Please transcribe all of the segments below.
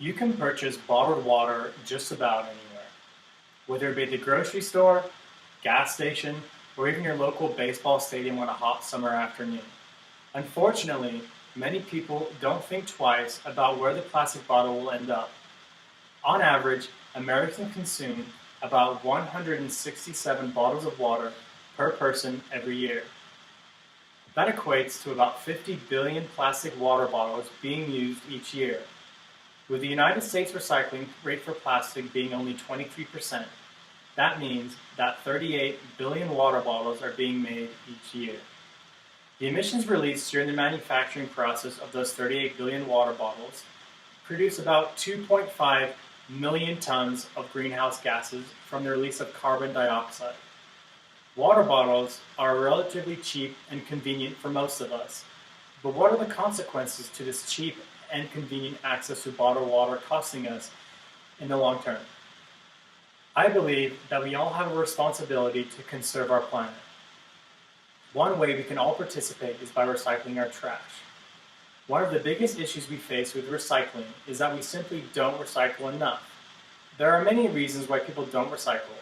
You can purchase bottled water just about anywhere, whether it be at the grocery store, gas station, or even your local baseball stadium on a hot summer afternoon. Unfortunately, many people don't think twice about where the plastic bottle will end up. On average, Americans consume about 167 bottles of water per person every year. That equates to about 50 billion plastic water bottles being used each year. With the United States recycling rate for plastic being only 23%, that means that 38 billion water bottles are being made each year. The emissions released during the manufacturing process of those 38 billion water bottles produce about 2.5 million tons of greenhouse gases from the release of carbon dioxide. Water bottles are relatively cheap and convenient for most of us, but what are the consequences to this cheap and convenient access to bottled water costing us in the long term? I believe that we all have a responsibility to conserve our planet. One way we can all participate is by recycling our trash. One of the biggest issues we face with recycling is that we simply don't recycle enough. There are many reasons why people don't recycle.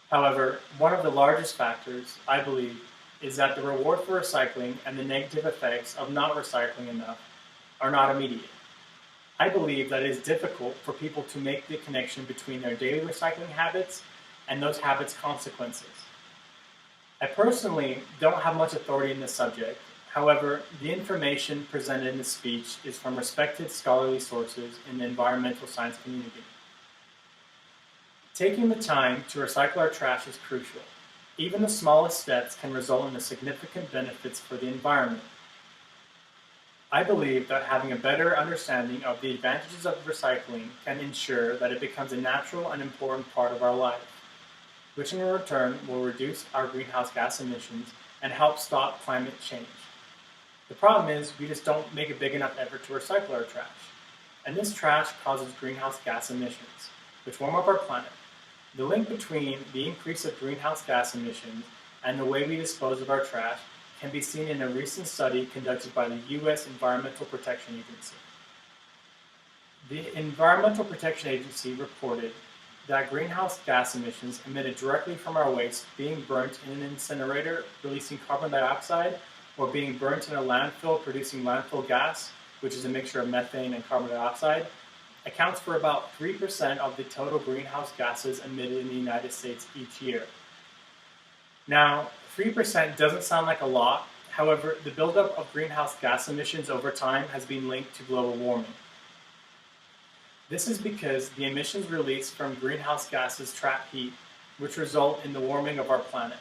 However, one of the largest factors, I believe, is that the reward for recycling and the negative effects of not recycling enough are not immediate. I believe that it is difficult for people to make the connection between their daily recycling habits and those habits' consequences. I personally don't have much authority in this subject. However, the information presented in this speech is from respected scholarly sources in the environmental science community. Taking the time to recycle our trash is crucial. Even the smallest steps can result in the significant benefits for the environment. I believe that having a better understanding of the advantages of recycling can ensure that it becomes a natural and important part of our life, which in return will reduce our greenhouse gas emissions and help stop climate change. The problem is we just don't make a big enough effort to recycle our trash, and this trash causes greenhouse gas emissions, which warm up our planet. The link between the increase of greenhouse gas emissions and the way we dispose of our trash can be seen in a recent study conducted by the U.S. Environmental Protection Agency. The Environmental Protection Agency reported that greenhouse gas emissions emitted directly from our waste being burnt in an incinerator releasing carbon dioxide or being burnt in a landfill producing landfill gas, which is a mixture of methane and carbon dioxide, accounts for about 3% of the total greenhouse gases emitted in the United States each year. Now, 3% doesn't sound like a lot. However, the buildup of greenhouse gas emissions over time has been linked to global warming. This is because the emissions released from greenhouse gases trap heat, which result in the warming of our planet.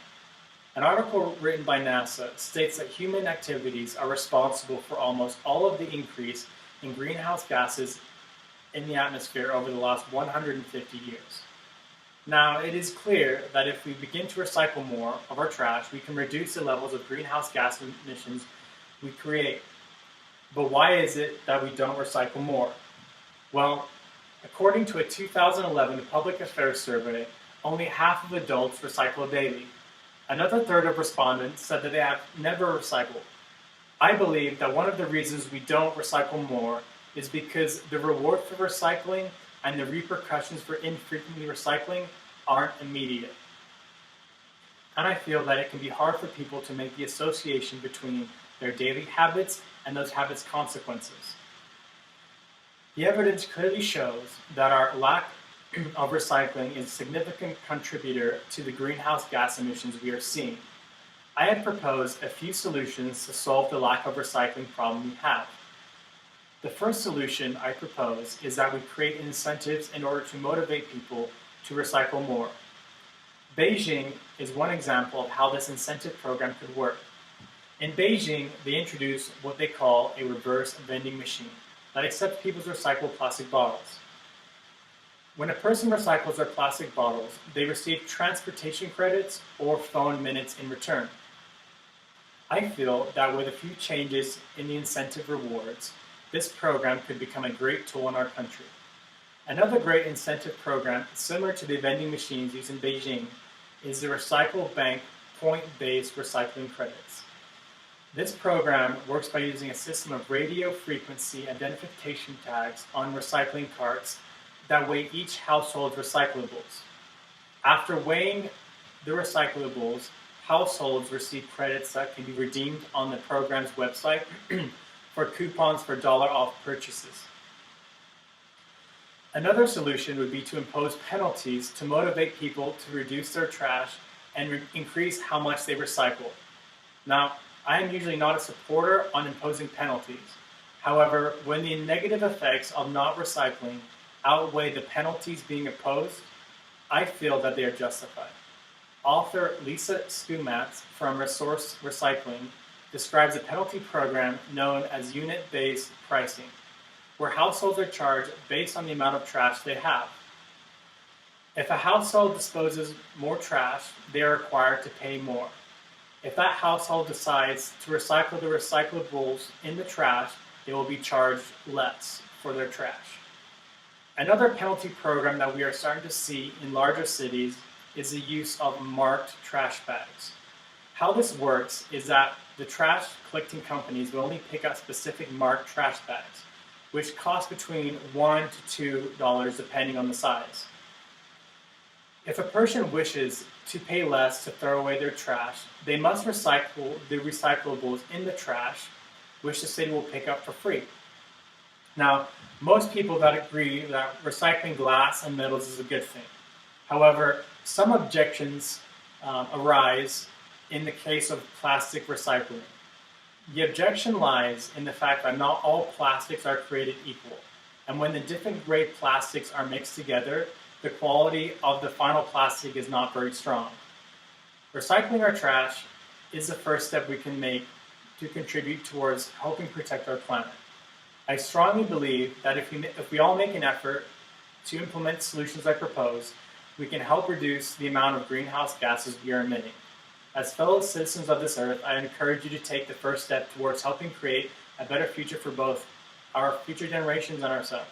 An article written by NASA states that human activities are responsible for almost all of the increase in greenhouse gases in the atmosphere over the last 150 years. Now, it is clear that if we begin to recycle more of our trash, we can reduce the levels of greenhouse gas emissions we create. But why is it that we don't recycle more? Well, according to a 2011 public affairs survey, only half of adults recycle daily. Another third of respondents said that they have never recycled. I believe that one of the reasons we don't recycle more is because the reward for recycling and the repercussions for infrequently recycling aren't immediate. And I feel that it can be hard for people to make the association between their daily habits and those habits' consequences. The evidence clearly shows that our lack of recycling is a significant contributor to the greenhouse gas emissions we are seeing. I had proposed a few solutions to solve the lack of recycling problem we have. The first solution I propose is that we create incentives in order to motivate people to recycle more. Beijing is one example of how this incentive program could work. In Beijing, they introduced what they call a reverse vending machine that accepts people's recycled plastic bottles. When a person recycles their plastic bottles, they receive transportation credits or phone minutes in return. I feel that with a few changes in the incentive rewards, this program could become a great tool in our country. Another great incentive program, similar to the vending machines used in Beijing, is the Recycle Bank point-based recycling credits. This program works by using a system of radio frequency identification tags on recycling carts that weigh each household's recyclables. After weighing the recyclables, households receive credits that can be redeemed on the program's website for coupons for dollar off purchases. Another solution would be to impose penalties to motivate people to reduce their trash and increase how much they recycle. Now, I am usually not a supporter on imposing penalties. However, when the negative effects of not recycling outweigh the penalties being imposed, I feel that they are justified. Author Lisa Skumatz from Resource Recycling describes a penalty program known as unit-based pricing, where households are charged based on the amount of trash they have. If a household disposes more trash, they are required to pay more. If that household decides to recycle the recyclables in the trash, they will be charged less for their trash. Another penalty program that we are starting to see in larger cities is the use of marked trash bags. How this works is that the trash collecting companies will only pick up specific marked trash bags, which cost between $1 to $2 depending on the size. If a person wishes to pay less to throw away their trash, they must recycle the recyclables in the trash, which the city will pick up for free. Now, most people that agree that recycling glass and metals is a good thing. However, some objections arise in the case of plastic recycling. The objection lies in the fact that not all plastics are created equal, and when the different grade plastics are mixed together, the quality of the final plastic is not very strong. Recycling our trash is the first step we can make to contribute towards helping protect our planet. I strongly believe that if we all make an effort to implement solutions I propose, we can help reduce the amount of greenhouse gases we are emitting. As fellow citizens of this earth, I encourage you to take the first step towards helping create a better future for both our future generations and ourselves.